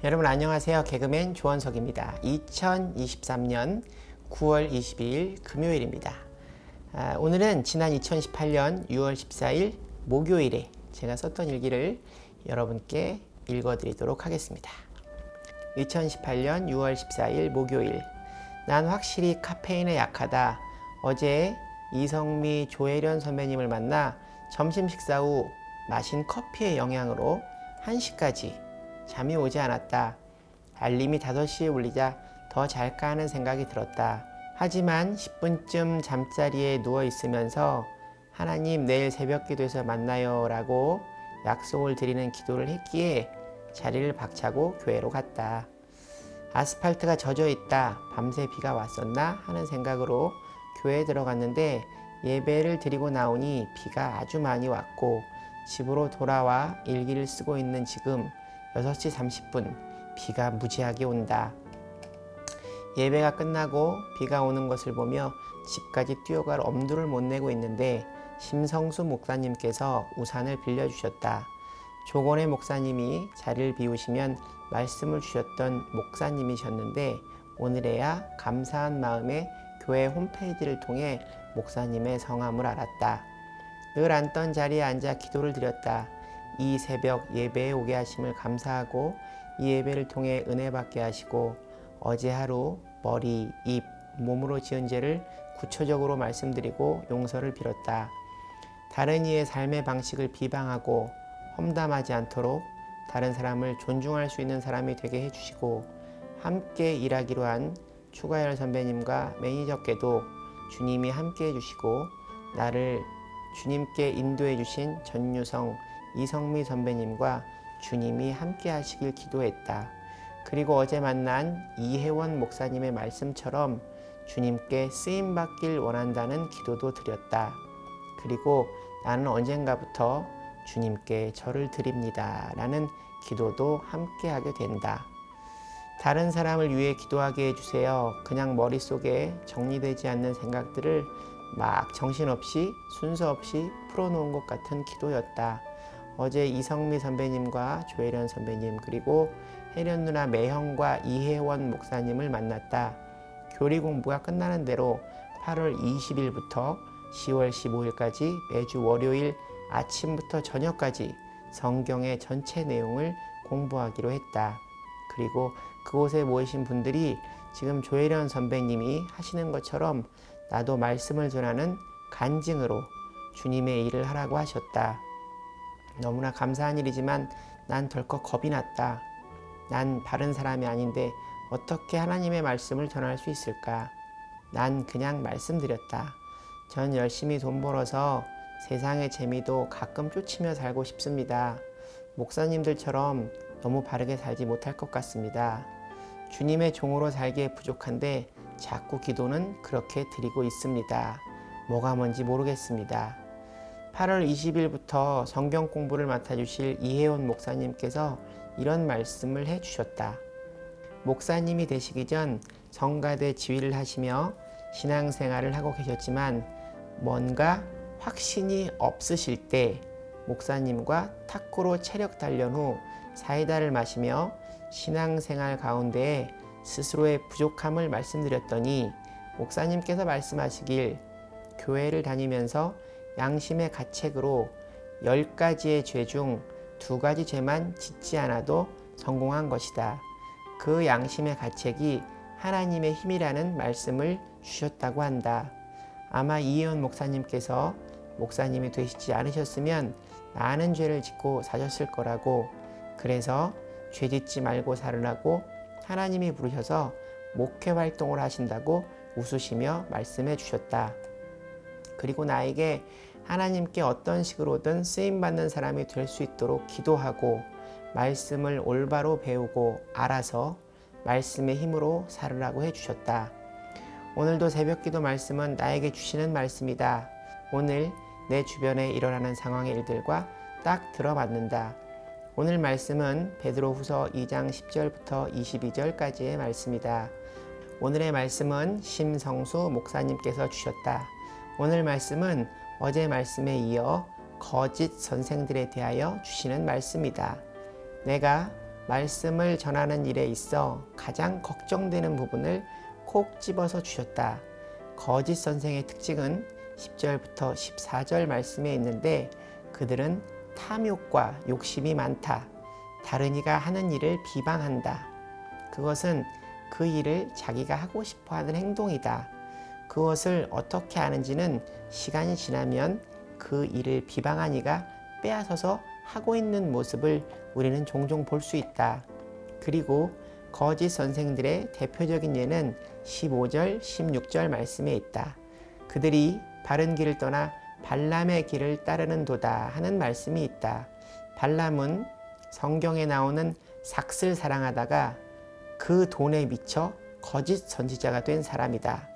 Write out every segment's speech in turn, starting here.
여러분 안녕하세요. 개그맨 조원석입니다. 2023년 9월 22일 금요일입니다. 오늘은 지난 2018년 6월 14일 목요일에 제가 썼던 일기를 여러분께 읽어드리도록 하겠습니다. 2018년 6월 14일 목요일. 난 확실히 카페인에 약하다. 어제 이성미, 조혜련 선배님을 만나 점심 식사 후 마신 커피의 영향으로 1시까지 잠이 오지 않았다. 알림이 5시에 울리자 더 잘까 하는 생각이 들었다. 하지만 10분쯤 잠자리에 누워 있으면서 하나님 내일 새벽 기도에서 만나요 라고 약속을 드리는 기도를 했기에 자리를 박차고 교회로 갔다. 아스팔트가 젖어 있다. 밤새 비가 왔었나 하는 생각으로 교회에 들어갔는데 예배를 드리고 나오니 비가 아주 많이 왔고 집으로 돌아와 일기를 쓰고 있는 지금 6시 30분 비가 무지하게 온다. 예배가 끝나고 비가 오는 것을 보며 집까지 뛰어갈 엄두를 못 내고 있는데 심성수 목사님께서 우산을 빌려주셨다. 조건의 목사님이 자리를 비우시면 말씀을 주셨던 목사님이셨는데 오늘에야 감사한 마음에 교회 홈페이지를 통해 목사님의 성함을 알았다. 늘 앉던 자리에 앉아 기도를 드렸다. 이 새벽 예배에 오게 하심을 감사하고 이 예배를 통해 은혜 받게 하시고 어제 하루 머리, 입, 몸으로 지은 죄를 구체적으로 말씀드리고 용서를 빌었다. 다른 이의 삶의 방식을 비방하고 험담하지 않도록 다른 사람을 존중할 수 있는 사람이 되게 해주시고 함께 일하기로 한 추가열 선배님과 매니저께도 주님이 함께 해주시고 나를 주님께 인도해 주신 전유성, 이성미 선배님과 주님이 함께 하시길 기도했다. 그리고 어제 만난 이혜원 목사님의 말씀처럼 주님께 쓰임받길 원한다는 기도도 드렸다. 그리고 나는 언젠가부터 주님께 절을 드립니다 라는 기도도 함께 하게 된다. 다른 사람을 위해 기도하게 해주세요. 그냥 머릿속에 정리되지 않는 생각들을 막 정신없이 순서 없이 풀어놓은 것 같은 기도였다. 어제 이성미 선배님과 조혜련 선배님 그리고 혜련 누나 매형과 이혜원 목사님을 만났다. 교리 공부가 끝나는 대로 8월 20일부터 10월 15일까지 매주 월요일 아침부터 저녁까지 성경의 전체 내용을 공부하기로 했다. 그리고 그곳에 모이신 분들이 지금 조혜련 선배님이 하시는 것처럼 나도 말씀을 전하는 간증으로 주님의 일을 하라고 하셨다. 너무나 감사한 일이지만 난 덜컥 겁이 났다. 난 바른 사람이 아닌데 어떻게 하나님의 말씀을 전할 수 있을까? 난 그냥 말씀드렸다. 전 열심히 돈 벌어서 세상의 재미도 가끔 쫓으며 살고 싶습니다. 목사님들처럼 너무 바르게 살지 못할 것 같습니다. 주님의 종으로 살기에 부족한데 자꾸 기도는 그렇게 드리고 있습니다. 뭐가 뭔지 모르겠습니다. 8월 20일부터 성경 공부를 맡아주실 이혜원 목사님께서 이런 말씀을 해주셨다. 목사님이 되시기 전 성가대 지휘를 하시며 신앙생활을 하고 계셨지만 뭔가 확신이 없으실 때 목사님과 탁구로 체력 단련 후 사이다를 마시며 신앙생활 가운데 스스로의 부족함을 말씀드렸더니 목사님께서 말씀하시길 교회를 다니면서 양심의 가책으로 10가지의 죄 중 2가지 죄만 짓지 않아도 성공한 것이다. 그 양심의 가책이 하나님의 힘이라는 말씀을 주셨다고 한다. 아마 이혜원 목사님께서 목사님이 되시지 않으셨으면 많은 죄를 짓고 사셨을 거라고, 그래서 죄 짓지 말고 살으라고 하나님이 부르셔서 목회 활동을 하신다고 웃으시며 말씀해 주셨다. 그리고 나에게 하나님께 어떤 식으로든 쓰임받는 사람이 될 수 있도록 기도하고 말씀을 올바로 배우고 알아서 말씀의 힘으로 살으라고 해주셨다. 오늘도 새벽기도 말씀은 나에게 주시는 말씀이다. 오늘 내 주변에 일어나는 상황의 일들과 딱 들어맞는다. 오늘 말씀은 베드로후서 2장 10절부터 22절까지의 말씀이다. 오늘의 말씀은 심성수 목사님께서 주셨다. 오늘 말씀은 어제 말씀에 이어 거짓 선생들에 대하여 주시는 말씀이다. 내가 말씀을 전하는 일에 있어 가장 걱정되는 부분을 콕 집어서 주셨다. 거짓 선생의 특징은 10절부터 14절 말씀에 있는데 그들은 탐욕과 욕심이 많다. 다른 이가 하는 일을 비방한다. 그것은 그 일을 자기가 하고 싶어하는 행동이다. 그것을 어떻게 아는지는 시간이 지나면 그 일을 비방한 이가 빼앗아서 하고 있는 모습을 우리는 종종 볼 수 있다. 그리고 거짓 선생들의 대표적인 예는 15절, 16절 말씀에 있다. 그들이 바른 길을 떠나 발람의 길을 따르는 도다 하는 말씀이 있다. 발람은 성경에 나오는 삭슬 사랑하다가 그 돈에 미쳐 거짓 선지자가 된 사람이다.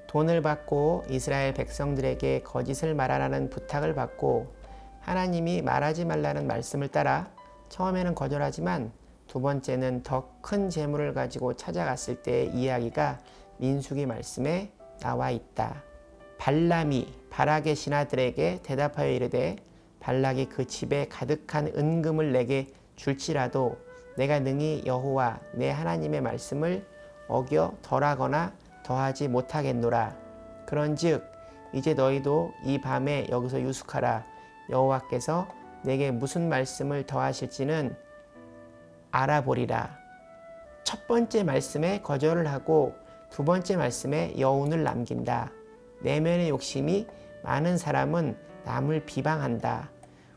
돈을 받고 이스라엘 백성들에게 거짓을 말하라는 부탁을 받고 하나님이 말하지 말라는 말씀을 따라 처음에는 거절하지만 두 번째는 더 큰 재물을 가지고 찾아갔을 때의 이야기가 민수기 말씀에 나와 있다. 발람이 발악의 신하들에게 대답하여 이르되 발락이 그 집에 가득한 은금을 내게 줄지라도 내가 능히 여호와 내 하나님의 말씀을 어겨 덜하거나 더하지 못하겠노라. 그런즉 이제 너희도 이 밤에 여기서 유숙하라. 여호와께서 내게 무슨 말씀을 더하실지는 알아보리라. 첫 번째 말씀에 거절을 하고 두 번째 말씀에 여운을 남긴다. 내면의 욕심이 많은 사람은 남을 비방한다.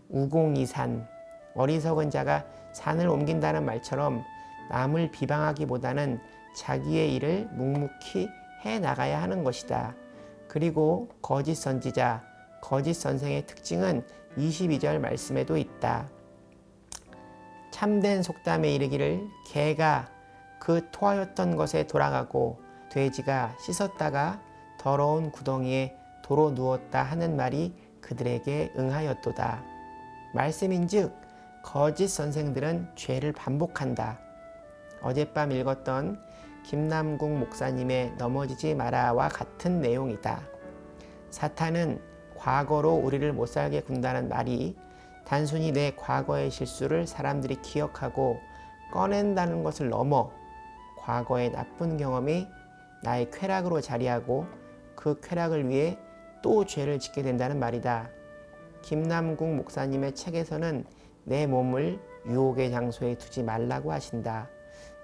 우공이산, 어리석은 자가 산을 옮긴다는 말처럼 남을 비방하기보다는 자기의 일을 묵묵히 해나가야 하는 것이다. 그리고 거짓 선지자, 거짓 선생의 특징은 22절 말씀에도 있다. 참된 속담에 이르기를 개가 그 토하였던 것에 돌아가고 돼지가 씻었다가 더러운 구덩이에 도로 누웠다 하는 말이 그들에게 응하였도다. 말씀인즉 거짓 선생들은 죄를 반복한다. 어젯밤 읽었던 김남국 목사님의 넘어지지 마라와 같은 내용이다. 사탄은 과거로 우리를 못살게 군다는 말이 단순히 내 과거의 실수를 사람들이 기억하고 꺼낸다는 것을 넘어 과거의 나쁜 경험이 나의 쾌락으로 자리하고 그 쾌락을 위해 또 죄를 짓게 된다는 말이다. 김남국 목사님의 책에서는 내 몸을 유혹의 장소에 두지 말라고 하신다.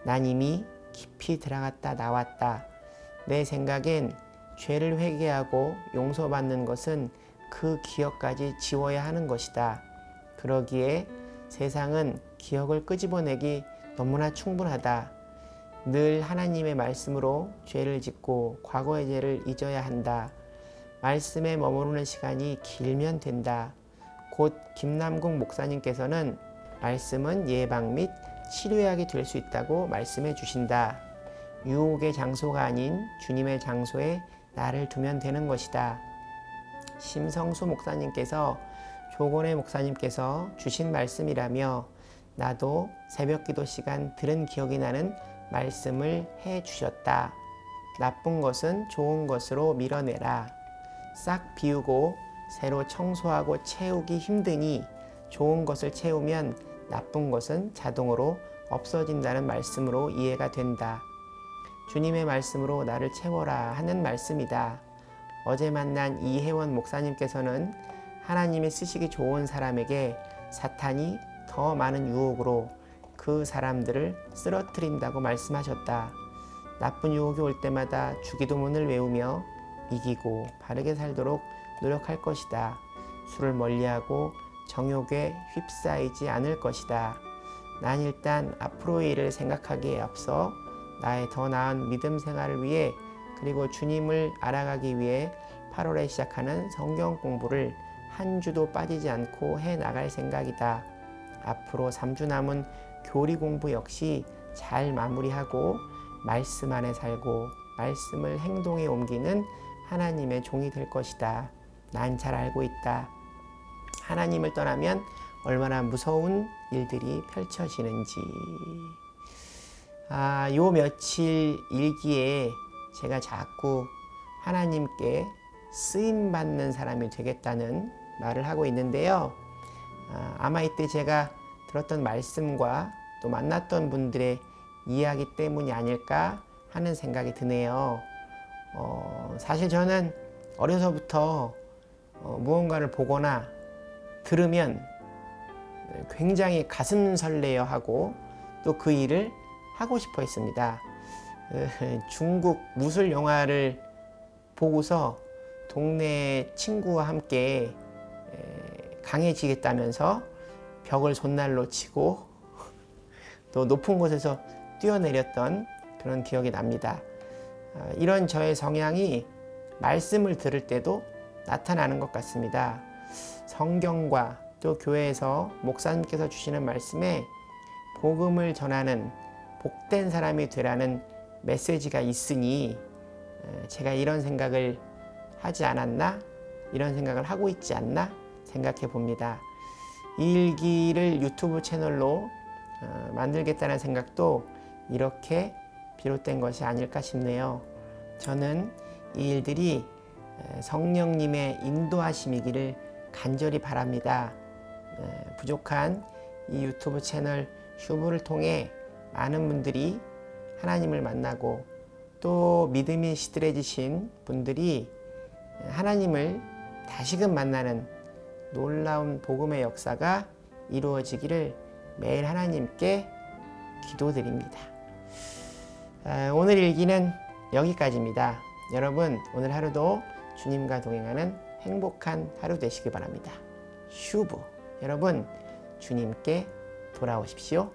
난 이미 깊이 들어갔다 나왔다. 내 생각엔 죄를 회개하고 용서받는 것은 그 기억까지 지워야 하는 것이다. 그러기에 세상은 기억을 끄집어내기 너무나 충분하다. 늘 하나님의 말씀으로 죄를 짓고 과거의 죄를 잊어야 한다. 말씀에 머무르는 시간이 길면 된다. 곧 김남국 목사님께서는 말씀은 예방 및 치료약이 될 수 있다고 말씀해 주신다. 유혹의 장소가 아닌 주님의 장소에 나를 두면 되는 것이다. 심성수 목사님께서 조건의 목사님께서 주신 말씀이라며 나도 새벽기도 시간 들은 기억이 나는 말씀을 해 주셨다. 나쁜 것은 좋은 것으로 밀어내라. 싹 비우고 새로 청소하고 채우기 힘드니 좋은 것을 채우면 나쁜 것은 자동으로 없어진다는 말씀으로 이해가 된다. 주님의 말씀으로 나를 채워라 하는 말씀이다. 어제 만난 이혜원 목사님께서는 하나님이 쓰시기 좋은 사람에게 사탄이 더 많은 유혹으로 그 사람들을 쓰러뜨린다고 말씀하셨다. 나쁜 유혹이 올 때마다 주기도문을 외우며 이기고 바르게 살도록 노력할 것이다. 술을 멀리하고 정욕에 휩싸이지 않을 것이다. 난 일단 앞으로의 일을 생각하기에 앞서 나의 더 나은 믿음 생활을 위해 그리고 주님을 알아가기 위해 8월에 시작하는 성경 공부를 한 주도 빠지지 않고 해 나갈 생각이다. 앞으로 3주 남은 교리 공부 역시 잘 마무리하고 말씀 안에 살고 말씀을 행동에 옮기는 하나님의 종이 될 것이다. 난 잘 알고 있다. 하나님을 떠나면 얼마나 무서운 일들이 펼쳐지는지. 요 며칠 일기에 제가 자꾸 하나님께 쓰임받는 사람이 되겠다는 말을 하고 있는데요. 아마 이때 제가 들었던 말씀과 또 만났던 분들의 이야기 때문이 아닐까 하는 생각이 드네요. 사실 저는 어려서부터 무언가를 보거나 들으면 굉장히 가슴 설레어 하고 또 그 일을 하고 싶어 했습니다. 중국 무술 영화를 보고서 동네 친구와 함께 강해지겠다면서 벽을 손날로 치고 또 높은 곳에서 뛰어내렸던 그런 기억이 납니다. 이런 저의 성향이 말씀을 들을 때도 나타나는 것 같습니다. 성경과 또 교회에서 목사님께서 주시는 말씀에 복음을 전하는 복된 사람이 되라는 메시지가 있으니 제가 이런 생각을 하지 않았나? 이런 생각을 하고 있지 않나? 생각해 봅니다. 이 일기를 유튜브 채널로 만들겠다는 생각도 이렇게 비롯된 것이 아닐까 싶네요. 저는 이 일들이 성령님의 인도하심이기를 간절히 바랍니다. 부족한 이 유튜브 채널 슈브를 통해 많은 분들이 하나님을 만나고 또 믿음이 시들해지신 분들이 하나님을 다시금 만나는 놀라운 복음의 역사가 이루어지기를 매일 하나님께 기도드립니다. 오늘 일기는 여기까지입니다. 여러분 오늘 하루도 주님과 동행하는 행복한 하루 되시기 바랍니다. 슈브 여러분 주님께 돌아오십시오.